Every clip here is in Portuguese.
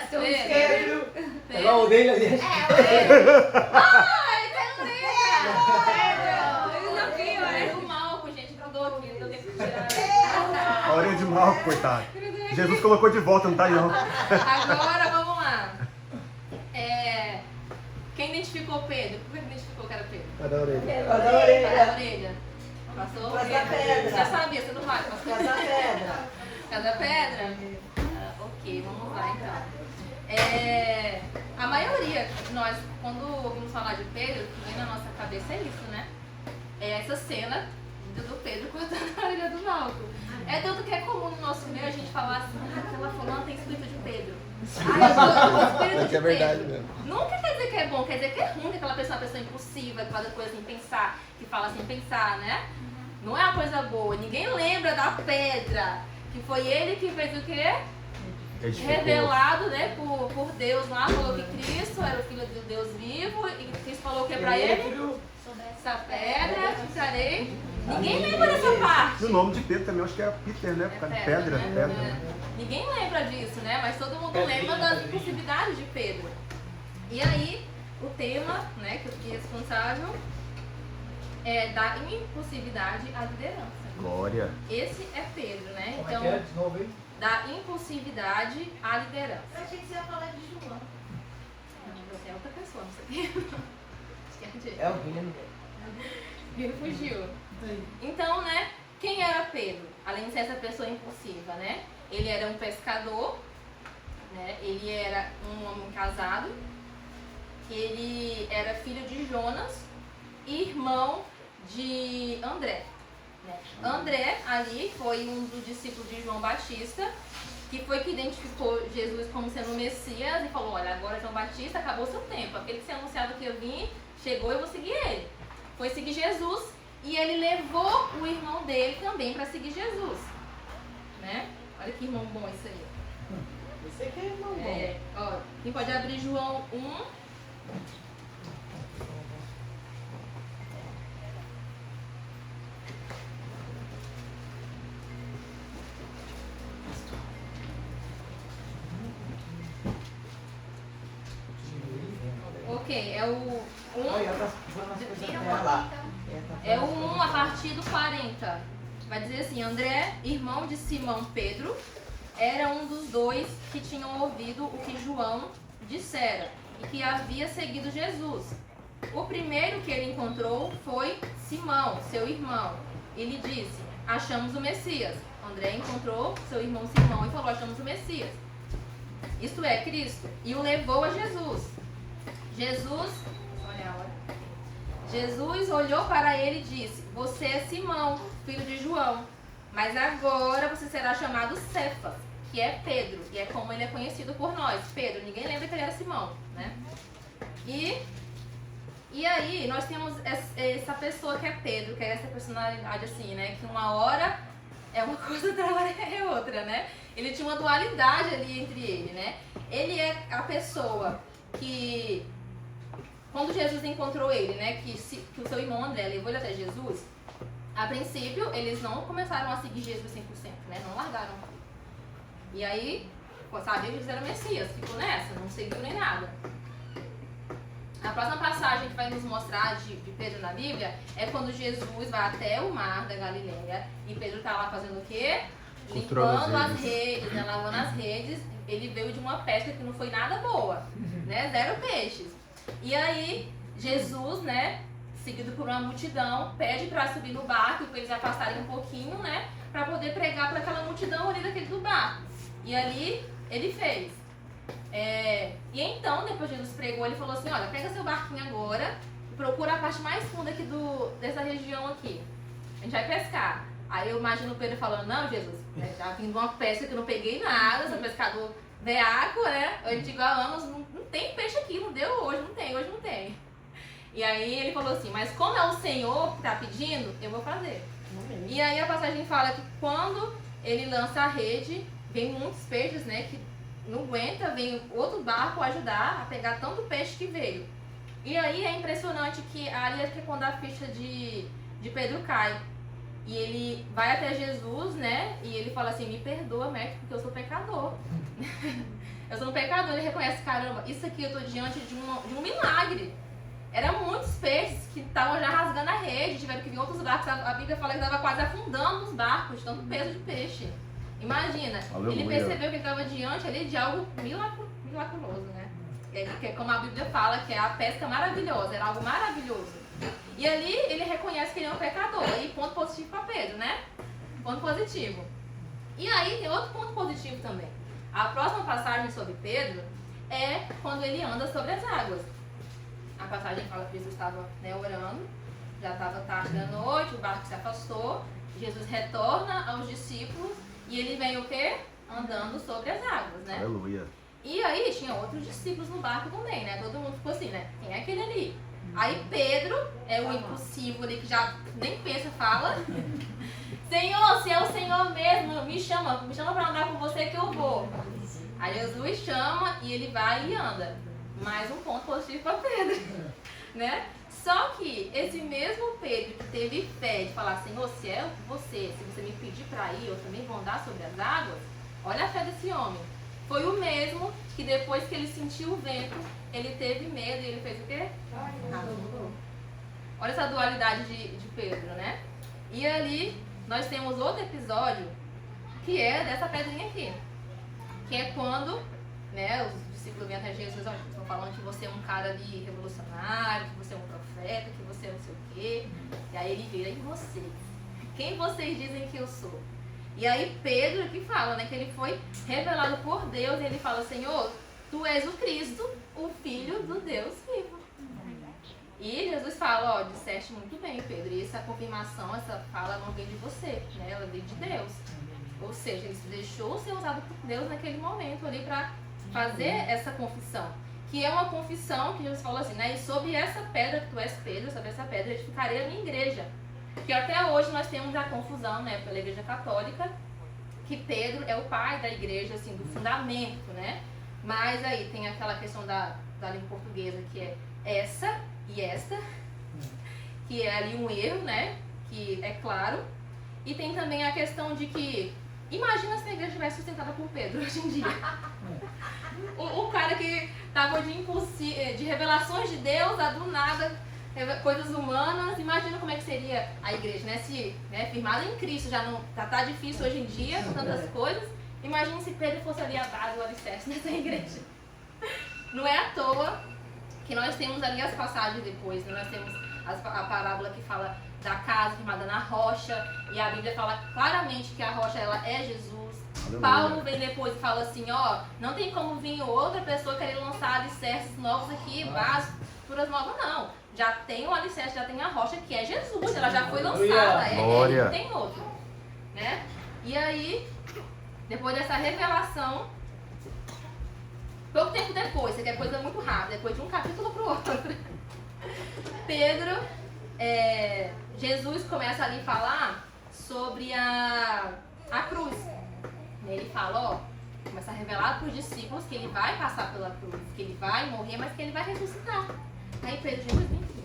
seu Pedro. É igual o dele ali. Ai, tem letra! Pedro! Isso aqui, ó, é do Malco, gente. Grudou aqui, não tem que tirar. A orelha de mal, coitado. Jesus colocou de volta, não tá aí não. Agora, vamos lá. Quem identificou Pedro? Por que identificou que era Pedro? Cadê a orelha? Cadê a Cadê a orelha? orelha? Passou? Casa da pedra. Já sabia, você não vai. Passou? Casa da pedra. Casa da pedra? Ok, vamos lá então. A maioria de nós, quando ouvimos falar de Pedro, o que vem na nossa cabeça é isso, né? É essa cena do Pedro cortando a orelha do Malco. É tanto que é comum no nosso meio a gente falar assim, aquela fulana tem espírito de Pedro. Eu sou espírito de É verdade Pedro. mesmo. Nunca quer dizer que é bom, quer dizer que é ruim, que aquela pessoa é uma pessoa impulsiva, que faz as coisas sem pensar, que fala sem pensar, né? Não é uma coisa boa. Ninguém lembra da pedra, que foi ele que fez o quê? Revelado, né, por Deus lá, falou que Cristo era o Filho de Deus vivo, e Cristo falou o que pra ele? Essa pedra, ficarei. Ninguém lembra dessa parte. E o nome de Pedro também, eu acho que é Peter, né? Por causa de pedra, né? pedra. Ninguém lembra disso, né? Mas todo mundo Pedrinha, lembra das pedrinha. impossibilidades de Pedro. E aí, o tema, né, que eu fiquei responsável, é da impossibilidade à liderança. Glória. Esse é Pedro, né? Como Então, é que é? De novo aí? da impulsividade à liderança. Eu achei que você ia falar de João. Não, você é outra pessoa, não sei. Esquece. É o Vino. Ele fugiu. Então, né, quem era Pedro? Além de ser essa pessoa impulsiva, né? Ele era um pescador, né? Ele era um homem casado, ele era filho de Jonas e irmão de André. Né? André ali foi um dos discípulos de João Batista, que foi que identificou Jesus como sendo o Messias e falou, olha, agora João Batista, acabou seu tempo, aquele que você anunciava que eu vim, chegou e eu vou seguir ele. Foi seguir Jesus e ele levou o irmão dele também para seguir Jesus. Né? Olha que irmão bom isso aí. Você que é irmão bom. Ó, quem pode abrir João 1. Ok, é o 1. Olha, tá falando as coisas pra lá. É o 1 a partir do 40. Vai dizer assim, André, irmão de Simão Pedro, era um dos dois que tinham ouvido o que João dissera e que havia seguido Jesus. O primeiro que ele encontrou foi Simão, seu irmão, e lhe disse, achamos o Messias. André encontrou seu irmão Simão e falou, achamos o Messias. Isto é, Cristo. E o levou a Jesus. Jesus olhou para ele e disse, você é Simão, filho de João, mas agora você será chamado Cefas, que é Pedro, e é como ele é conhecido por nós, Pedro. Ninguém lembra que ele era Simão, né? E aí nós temos essa pessoa que é Pedro, que é essa personalidade assim, né? Que uma hora é uma coisa, outra hora é outra, né? Ele tinha uma dualidade ali entre ele, né? Ele é a pessoa que... Quando Jesus encontrou ele, né, que o seu irmão André levou ele até Jesus, a princípio eles não começaram a seguir Jesus 100%, né, não largaram. E aí, sabia que eles eram Messias, ficou nessa, não seguiu nem nada. A próxima passagem que vai nos mostrar de Pedro na Bíblia é quando Jesus vai até o mar da Galileia e Pedro está lá fazendo o quê? Limpando as redes, né, lavando as redes. Ele veio de uma pesca que não foi nada boa, né, 0 peixes. E aí, Jesus, né, seguido por uma multidão, pede para subir no barco, para eles afastarem um pouquinho, né, para poder pregar para aquela multidão ali daquele do barco. E ali, ele fez. E então, depois Jesus pregou, ele falou assim, olha, pega seu barquinho agora e procura a parte mais funda aqui dessa região aqui. A gente vai pescar. Aí eu imagino o Pedro falando, não, Jesus, tá vindo uma pesca que eu não peguei nada, sou pescador veaco, né? Eu digo há anos, não tem peixe aqui, não deu hoje não tem. E aí ele falou assim, mas como é o Senhor que está pedindo, eu vou fazer. E aí a passagem fala que quando ele lança a rede, vem muitos peixes, né, que não aguenta, vem outro barco ajudar a pegar tanto peixe que veio. E aí é impressionante que ali é quando a ficha de Pedro cai. E ele vai até Jesus, né, e ele fala assim, me perdoa, mestre, porque eu sou pecador. eu sou um pecador. Ele reconhece, caramba, isso aqui eu tô diante de um milagre. Eram muitos peixes que estavam já rasgando a rede, tiveram que vir outros barcos. A Bíblia fala que estava quase afundando os barcos, de tanto peso de peixe. Imagina, Aleluia. ele percebeu que ele estava diante ali de algo miraculoso, né? Que é como a Bíblia fala, que é a pesca maravilhosa, era algo maravilhoso. E ali ele reconhece que ele é um pecador. E ponto positivo para Pedro, né? Ponto positivo. E aí tem outro ponto positivo também. A próxima passagem sobre Pedro é quando ele anda sobre as águas. A passagem fala que Jesus estava, né, orando, já estava tarde da noite, o barco se afastou, Jesus retorna aos discípulos e ele vem o quê? Andando sobre as águas, né? Aleluia. E aí tinha outros discípulos no barco também, né? Todo mundo ficou assim, né? Quem é aquele ali? Aí Pedro é o impulsivo ali que já nem pensa, fala: Senhor, se é o Senhor mesmo, me chama pra andar com você que eu vou. Aí Jesus chama e ele vai e anda. Mais um ponto positivo para Pedro, né? Só que esse mesmo Pedro que teve fé de falar: Senhor, se é você, se você me pedir para ir, eu também vou andar sobre as águas. Olha a fé desse homem. Foi o mesmo que depois que ele sentiu o vento, ele teve medo e ele fez o quê? Afundou. Olha essa dualidade de Pedro, né? E ali nós temos outro episódio que é dessa pedrinha aqui. Que é quando, né, os discípulos vêm até Jesus, ó, estão falando que você é um cara ali revolucionário, que você é um profeta, que você é não sei o quê. E aí ele vira: e vocês? Quem vocês dizem que eu sou? E aí Pedro que fala, né, que ele foi revelado por Deus e ele fala: Senhor, tu és o Cristo, o Filho do Deus vivo. E Jesus fala: ó, disseste muito bem, Pedro, e essa confirmação, essa fala não vem de você, né, ela vem de Deus. Ou seja, ele se deixou ser usado por Deus naquele momento ali para fazer essa confissão. Que é uma confissão que Jesus falou assim, né? E sobre essa pedra que tu és Pedro, sobre essa pedra edificarei a minha igreja. Que até hoje nós temos a confusão, né, pela igreja católica, que Pedro é o pai da igreja, assim, do fundamento, né? Mas aí tem aquela questão da língua portuguesa, que é essa e esta, que é ali um erro, né? Que é claro. E tem também a questão de que, imagina se a igreja estivesse sustentada por Pedro hoje em dia. O cara que estava de revelações de Deus, a do nada, coisas humanas. Imagina como é que seria a igreja, né? Se, né, firmada em Cristo já não tá difícil hoje em dia, com tantas coisas. Imagina se Pedro fosse ali a base, o alicerce nessa igreja. Não é à toa que nós temos ali as passagens depois, né? Nós temos a parábola que fala da casa firmada na rocha, e a Bíblia fala claramente que a rocha ela é Jesus. Aleluia. Paulo vem depois e fala assim, ó, não tem como vir outra pessoa querer lançar alicerces novos aqui, bases, puras novas, não. Já tem o alicerce, já tem a rocha, que é Jesus, ela já foi lançada, Glória. Não tem outro, né? E aí, depois dessa revelação, pouco tempo depois, isso aqui é coisa muito rápida, depois de um capítulo pro outro, Pedro, Jesus começa ali a falar sobre a cruz. Ele fala, ó, começa a revelar para os discípulos que ele vai passar pela cruz, que ele vai morrer, mas que ele vai ressuscitar. Aí Pedro, Jesus, vem aqui,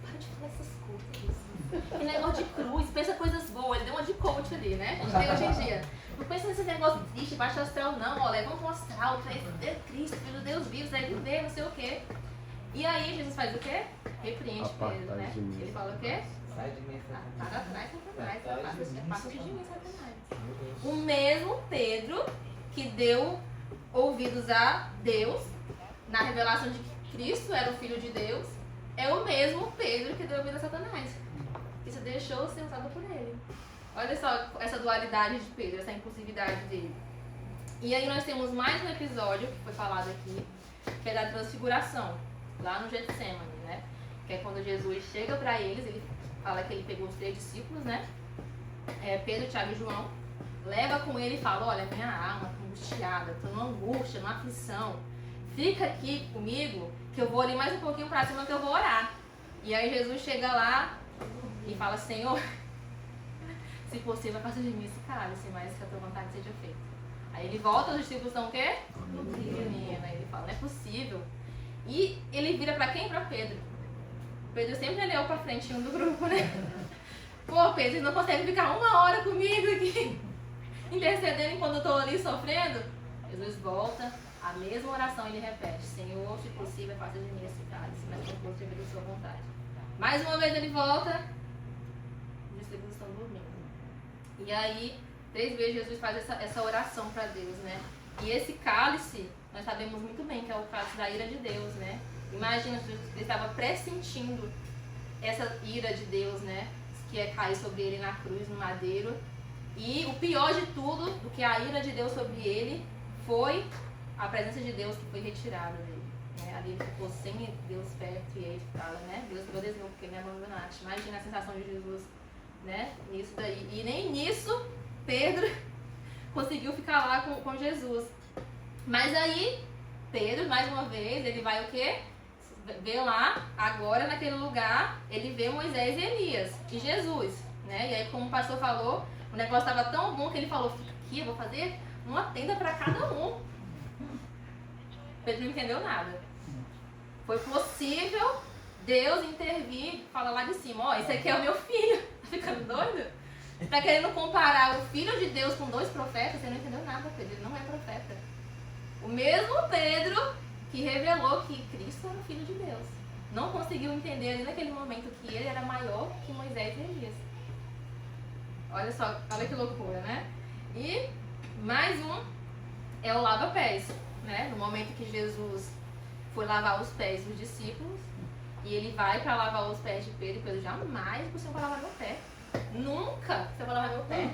para de falar essas coisas. Que negócio de cruz, pensa coisas boas, ele deu uma de coach ali, né? A gente tem hoje em dia. Não pensa nesse negócio triste, baixo astral, não, ó, levanta um astral, é Cristo, Filho de Deus vivo, sai viver, não sei o quê. E aí Jesus faz o quê? Repreende Pedro, né? Ele fala o quê? Sai de mim, Para trás, Satanás. Passa de mim, Satanás. O mesmo Pedro que deu ouvidos a Deus na revelação de que Cristo era o Filho de Deus, é o mesmo Pedro que deu ouvidos a Satanás. Que se deixou ser usado por ele. Olha só essa dualidade de Pedro, essa impulsividade dele. E aí nós temos mais um episódio que foi falado aqui, que é da transfiguração, lá no Getsemane, né? Que é quando Jesus chega para eles, ele fala que ele pegou os 3 discípulos, né? Pedro, Tiago e João, leva com ele e fala, olha, minha alma está angustiada, estou numa angústia, numa aflição. Fica aqui comigo, que eu vou ali mais um pouquinho para cima que eu vou orar. E aí Jesus chega lá e fala, Senhor, se possível, faça de mim esse cálice, mas que a tua vontade seja feita. Aí ele volta, os discípulos estão o quê? Menina, ele fala, não é possível. E ele vira para quem? Para Pedro. Pedro sempre ele é o pra frente do grupo, né? Pô, Pedro, vocês não conseguem ficar 1 hora comigo aqui, intercedendo enquanto eu tô ali sofrendo? Jesus volta, A mesma oração ele repete: Senhor, se possível, faça de mim esse cálice, mas não posso viver da sua vontade. Mais uma vez ele volta, os discípulos estão dormindo. E aí, 3 vezes Jesus faz essa oração para Deus, né? E esse cálice, nós sabemos muito bem que é o cálice da ira de Deus, né? Imagina, ele estava pressentindo essa ira de Deus, né? Que é cair sobre ele na cruz, no madeiro. E o pior de tudo, do que a ira de Deus sobre ele, foi a presença de Deus que foi retirada dele. Né? Ali ele ficou sem Deus perto e aí fala, né? Deus me desviou porque me abandonaste. Imagina a sensação de Jesus, né? Nisso daí. E nem nisso Pedro conseguiu ficar lá com Jesus. Mas aí, Pedro, mais uma vez, ele vai o quê? Vê lá, agora naquele lugar, ele vê Moisés e Elias e Jesus, né? E aí, como o pastor falou, o negócio estava tão bom que ele falou: fica aqui, eu vou fazer uma tenda para cada um. Pedro não entendeu nada. Foi possível Deus intervir e falar lá de cima: ó, esse aqui é o meu filho. Tá ficando doido? Tá querendo comparar o filho de Deus com 2 profetas? Você não entendeu nada, Pedro. Ele não é profeta. O mesmo Pedro que revelou que Cristo era o Filho de Deus. Não conseguiu entender ali naquele momento que ele era maior que Moisés e Elias. Olha só, olha que loucura, né? E mais um é o lava-pés, né? No momento que Jesus foi lavar os pés dos discípulos, e ele vai para lavar os pés de Pedro, e Pedro: jamais o Senhor vai lavar meu pé. Nunca você vai lavar meu pé.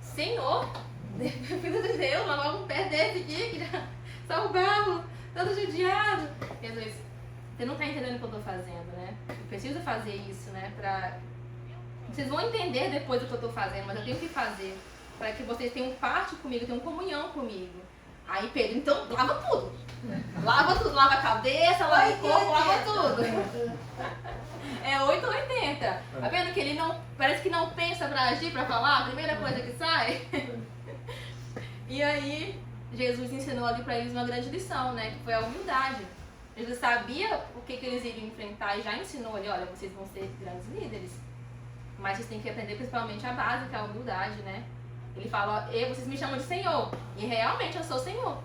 Senhor, Filho de Deus, lavar um pé desse aqui, que já só o barro, todo judiado. Jesus, você não está entendendo o que eu estou fazendo, né? Eu preciso fazer isso, né? Vocês vão entender depois o que eu estou fazendo, mas eu tenho que fazer para que vocês tenham parte comigo, tenham comunhão comigo. Aí Pedro: então lava tudo. Lava tudo, lava a cabeça, lava o corpo, lava tudo. É 8 ou 80. Tá vendo que ele não, parece que não pensa pra agir, pra falar, a primeira coisa que sai. E aí, Jesus ensinou ali pra eles uma grande lição, né? Que foi a humildade. Jesus sabia o que eles iriam enfrentar e já ensinou ali: olha, vocês vão ser grandes líderes, mas vocês têm que aprender principalmente a base, que é a humildade, né? Ele fala: ó, vocês me chamam de Senhor, e realmente eu sou Senhor.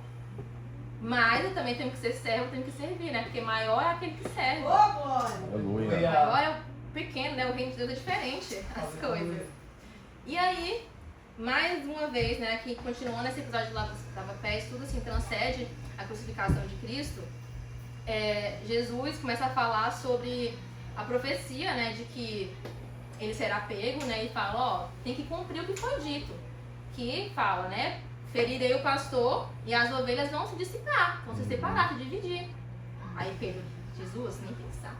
Mas eu também tenho que ser servo, tenho que servir, né? Porque maior é aquele que serve. Aleluia. Maior é o pequeno, né? O reino de Deus é diferente, as coisas. E aí, mais uma vez, né? Aqui, continuando esse episódio de lava-pés, tudo assim transcende a crucificação de Cristo. Jesus começa a falar sobre a profecia, né? De que ele será pego, né? E fala: ó, tem que cumprir o que foi dito. Que fala, né? Ferirei o pastor e as ovelhas vão se dissipar, vão se separar, se dividir. Aí Pedro: Jesus, nem pensar.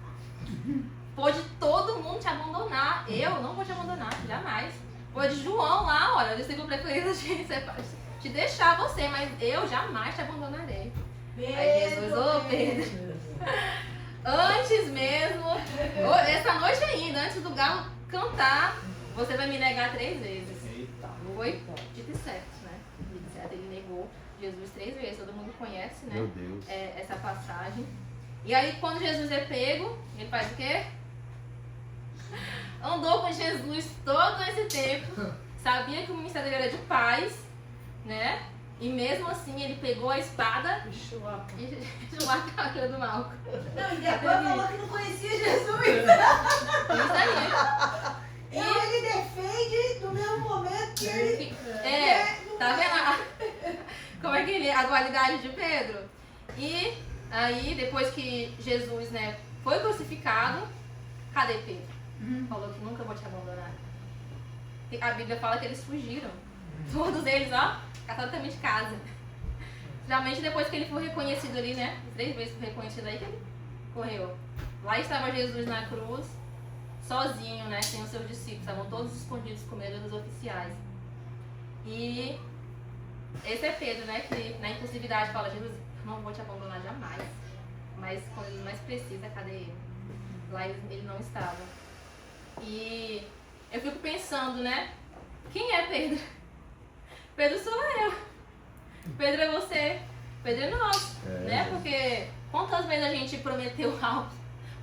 Pode todo mundo te abandonar, eu não vou te abandonar, jamais. Pode João lá, olha, o discípulo preferido de deixar você, mas eu jamais te abandonarei. Aí Jesus: ô Pedro, antes mesmo, essa noite ainda, antes do galo cantar, você vai me negar 3 vezes. Foi dito e certo. Ele negou Jesus 3 vezes, todo mundo conhece, né? Meu Deus. Essa passagem. E aí, quando Jesus é pego, ele faz o quê? Andou com Jesus todo esse tempo, sabia que o ministério dele era de paz, né? E mesmo assim, ele pegou a espada e chulou a cara do Malco. Não, e depois falou que não conhecia Jesus. Isso aí. Então ele defende no mesmo momento que ele... Tá vendo como é que ele é a dualidade de Pedro? E aí, depois que Jesus, né, foi crucificado, cadê Pedro? Falou que nunca vou te abandonar. A Bíblia fala que eles fugiram. Todos eles, ó, caçaram também de casa. Finalmente, depois que ele foi reconhecido ali, né, 3 vezes foi reconhecido aí, que ele correu. Lá estava Jesus na cruz, sozinho, né, sem os seus discípulos. Estavam todos escondidos com medo dos oficiais. E esse é Pedro, né, que na impulsividade fala: Jesus, não vou te abandonar jamais. Mas quando ele mais precisa, cadê ele? Lá ele não estava. E eu fico pensando, né, quem é Pedro? Pedro sou eu. Pedro é você. Pedro é nós, né? Porque quantas vezes a gente prometeu algo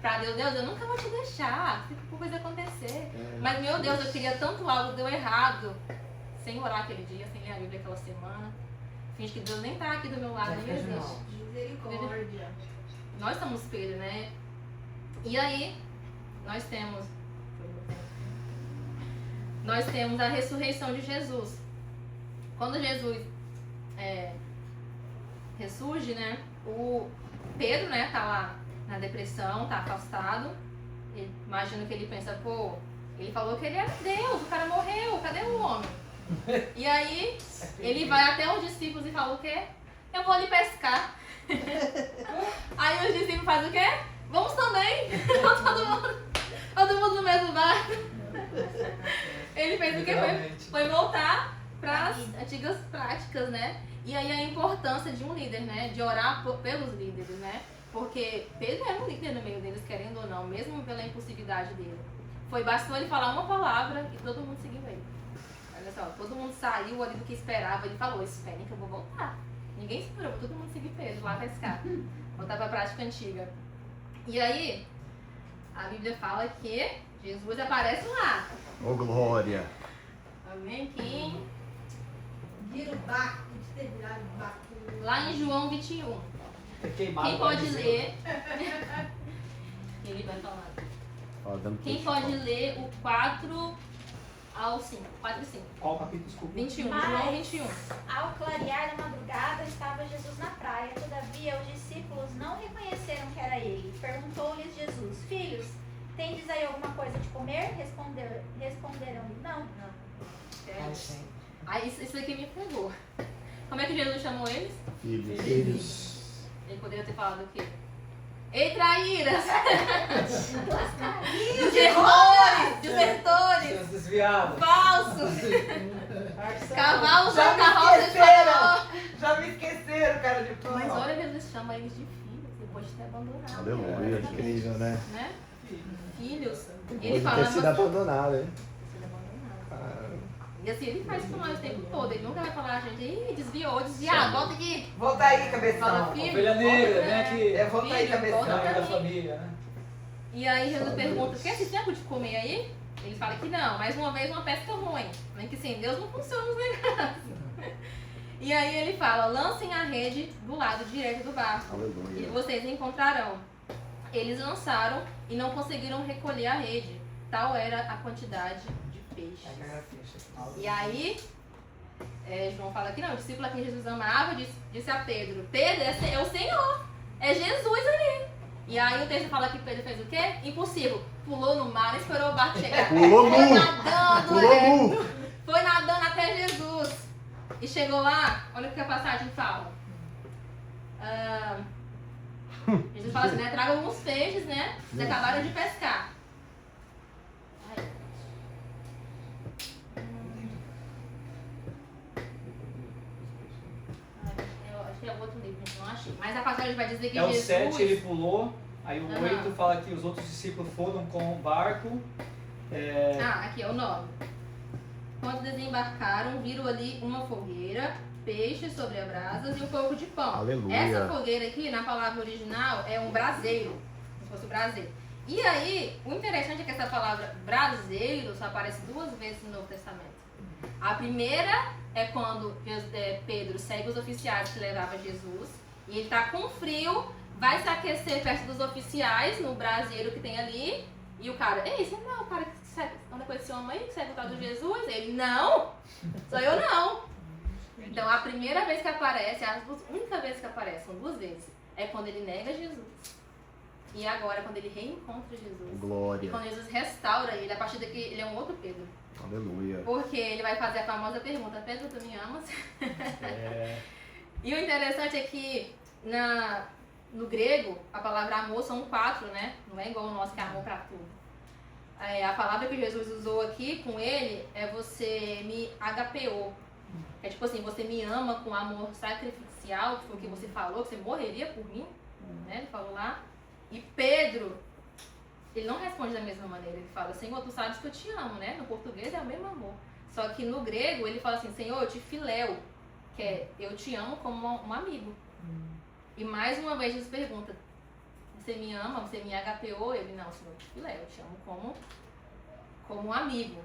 pra Deus: Deus, eu nunca vou te deixar, se por coisa acontecer. Mas, meu Deus, eu queria tanto algo, deu errado. Sem orar aquele dia, sem ler a Bíblia aquela semana. Finge que Deus nem tá aqui do meu lado, nem existe. Misericórdia. Nós somos Pedro, né? E aí, nós temos a ressurreição de Jesus. Quando Jesus ressurge, né? O Pedro, né, tá lá na depressão, tá afastado. Imagino que ele pensa, pô, ele falou que ele era Deus, o cara morreu, cadê o homem? E aí, ele vai até os discípulos e fala o quê? Eu vou ali pescar. Aí os discípulos fazem o quê? Vamos também. Todo mundo no mesmo barco. Ele fez o quê? Foi voltar para as antigas práticas, né? E aí a importância de um líder, né? De orar pelos líderes, né? Porque Pedro era um líder no meio deles, querendo ou não, mesmo pela impulsividade dele. Bastou ele falar uma palavra e todo mundo seguiu ele. Olha só, todo mundo saiu ali do que esperava. Ele falou, esperem que eu vou voltar. Ninguém esperou, todo mundo seguiu Pedro lá pescar. Voltar para a prática antiga. E aí, a Bíblia fala que Jesus aparece lá. Ô, glória. Amém? Quem? Vira o barco, de ter virado o barco. Lá em João 21. Quem pode ler? Ele vai falar. Quem pode ler o 4 ao 5? 4 e 5. Qual capítulo? Desculpa. 21. Mas, João 21. Ao clarear da madrugada, estava Jesus na praia. Todavia, os discípulos não reconheceram que era ele. Perguntou-lhes Jesus, filhos, tendes aí alguma coisa de comer? Responderam-lhe, não. Aí isso aqui me pegou. Como é que Jesus chamou eles? Filhos. Ele poderia ter falado o quê? Ei, traíras! Desertores! Seus desviados. Falsos! Parça. Cavalos Já da me carroça de esqueceram. Faraó! Já me esqueceram, cara de pau. Mas olha, Jesus chama eles de filhos, depois de ter abandonado. Aleluia. Incrível, né? Né? Filhos. Ele Pode fala, ter sido mas... abandonado, hein? Sido abandonado. Caramba. E assim, ele faz com nós o tempo todo. Ele nunca vai falar, gente, ih, desviou, desviado, volta aqui. Volta aí, Fala, cabeção. filho, Ovelha negra, volta, vem aqui. né? Volta aí, Filho, cabeção. volta pra Da mim. família, né? E aí Jesus pergunta, quer esse tempo de comer aí? Ele fala que não, mais uma vez uma pesca ruim. Nem que sim, Deus não funciona nos negócios. E aí ele fala, lancem a rede do lado direito do barco e Aleluia. vocês encontrarão. Eles lançaram e não conseguiram recolher a rede. Tal era a quantidade de peixes. E aí, João fala que não, o discípulo a quem Jesus amava disse a Pedro, Pedro, é o Senhor, é Jesus ali. E aí o texto fala que Pedro fez o quê? Impossível. Pulou no mar, não esperou o barco chegar. Pulou Foi nu. nadando, Pulou nu. foi nadando até Jesus. E chegou lá, olha o que a passagem fala. Jesus fala assim, né? Traga alguns peixes, né? Vocês acabaram de pescar. Ai. Eu acho que é outro livro, gente, não achei. Mas a passagem vai dizer que É o Jesus... 7, ele pulou. Aí o Aham. 8 fala que os outros discípulos foram com o barco. Aqui é o 9. Quando desembarcaram, viram ali uma fogueira, peixes sobre as brasas e um pouco de pão. Aleluia. Essa fogueira aqui, na palavra original, é um braseiro, como se fosse um braseiro. E aí, o interessante é que essa palavra braseiro só aparece 2 vezes no Novo Testamento. A primeira é quando Pedro segue os oficiais que levavam Jesus e ele tá com frio, vai se aquecer perto dos oficiais, no braseiro que tem ali, e o cara, ei, você não é o cara que anda com esse homem aí, que segue o tal do Jesus? Ele, não, sou eu não. Então a primeira vez que aparece, a única vez que aparece, são 2 vezes, é quando ele nega Jesus. E agora quando ele reencontra Jesus. E Glória. quando Jesus restaura ele, a partir daqui ele é um outro Pedro. Aleluia. Porque ele vai fazer a famosa pergunta, Pedro, tu me amas? É, E o interessante é que no grego, a palavra amor são 4, né? Não é igual o nosso que é amor pra tudo. A palavra que Jesus usou aqui com ele é você me agapeou. É tipo assim, você me ama com amor sacrificial, que foi o que você falou, que você morreria por mim, né? Ele falou lá. E Pedro, ele não responde da mesma maneira. Ele fala, Senhor, tu sabes que eu te amo, né? No português é o mesmo amor. Só que no grego ele fala assim, Senhor, eu te filéu, que é eu te amo como um amigo. E mais uma vez Jesus pergunta, você me ama, você me agapeou? Ele, não, Senhor, eu te filéu, eu te amo como um amigo.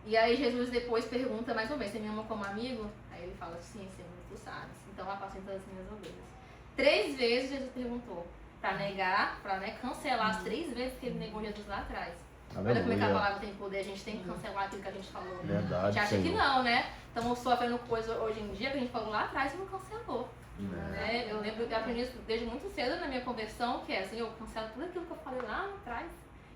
E aí Jesus depois pergunta mais uma vez, você me ama como amigo? Aí ele fala, sim, Senhor, tu sabes. então apacenta as minhas ovelhas. 3 vezes Jesus perguntou para negar, para cancelar as 3 vezes que ele negou Jesus lá atrás. Olha como é que a palavra tem poder, a gente tem que cancelar aquilo que a gente falou. Verdade, A gente acha que Senhor. não, né? Estamos sofrendo coisa hoje em dia que a gente falou lá atrás e não cancelou. Né? Eu lembro que eu aprendi isso desde muito cedo na minha conversão, que é assim, eu cancelo tudo aquilo que eu falei lá atrás,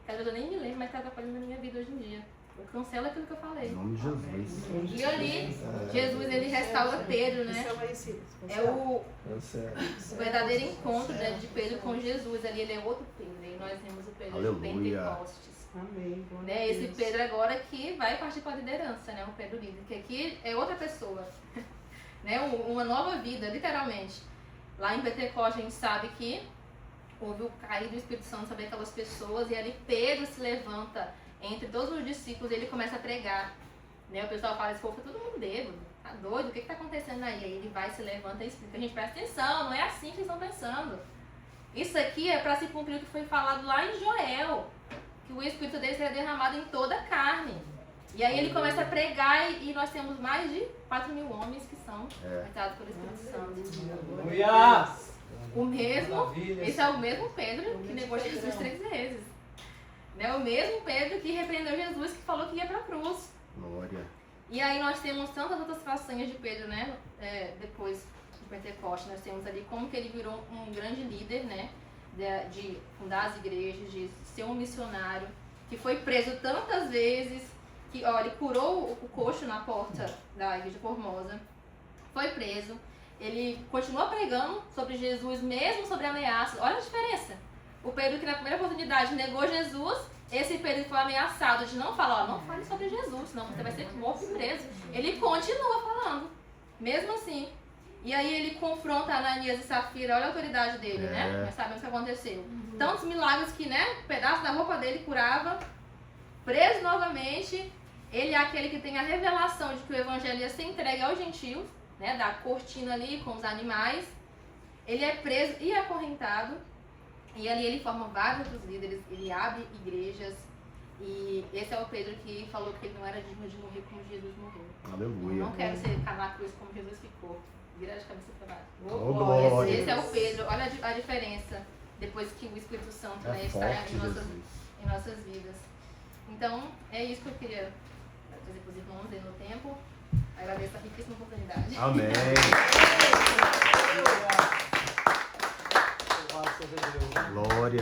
que às vezes eu nem me lembro, mas está atrapalhando na minha vida hoje em dia. Eu cancelo aquilo que eu falei. Em nome de Jesus. E ali, Jesus ele restaura Pedro, né? É o verdadeiro encontro, né, de Pedro com Jesus. Ali ele é outro Pedro, e nós temos o Pedro Aleluia. de Pentecostes. Amém. glória Né? a Esse Deus. Pedro agora que vai partir para a liderança, né? O Pedro líder, que aqui é outra pessoa. Né? Uma nova vida, literalmente. Lá em Pentecostes a gente sabe que houve o cair do Espírito Santo sobre aquelas pessoas e ali Pedro se levanta entre todos os discípulos e ele começa a pregar. Né? O pessoal fala, esse povo tá todo mundo bêbado, tá doido, o que tá acontecendo aí? Aí ele vai, se levanta e explica, a gente presta atenção, não é assim que eles estão pensando. Isso aqui é para se cumprir o que foi falado lá em Joel, que o Espírito dele será derramado em toda a carne. E aí ele começa a pregar e nós temos mais de 4.000 homens que são batizados pelo Espírito Santo. Aleluia! O mesmo, Maravilha. esse é o mesmo Pedro que negou Jesus 3 vezes. Né? O mesmo Pedro que repreendeu Jesus, que falou que ia para a cruz. Glória. E aí nós temos tantas outras façanhas de Pedro, né? Depois do Pentecoste, nós temos ali como que ele virou um grande líder, né? De fundar as igrejas, de ser um missionário, que foi preso tantas vezes, que ó, ele curou o coxo na porta da igreja Formosa, foi preso, ele continuou pregando sobre Jesus, mesmo sobre ameaças. Olha a diferença. O Pedro que na primeira oportunidade negou Jesus, esse Pedro que foi ameaçado de não falar, ó, não fale sobre Jesus, senão você vai ser morto e preso. Ele continua falando, mesmo assim. E aí ele confronta Ananias e Safira, olha a autoridade dele, né? Nós sabemos o que aconteceu. Tantos milagres que, né, um pedaço da roupa dele curava, preso novamente. Ele é aquele que tem a revelação de que o evangelho ia ser entregue aos gentios, né, da cortina ali com os animais. Ele é preso e acorrentado. E ali ele forma vários outros líderes, ele abre igrejas. E esse é o Pedro que falou que ele não era digno de morrer como Jesus morreu. Aleluia. Eu não quero ficar na cruz como Jesus ficou. Vira de cabeça para baixo. Oh, glória. Esse é o Pedro. Olha a diferença depois que o Espírito Santo, né, está forte, em Jesus. nossas vidas. Então, é isso que eu queria trazer para os irmãos aí no tempo. Agradeço a riquíssima oportunidade. Amém. Louvado seja Deus. Glória.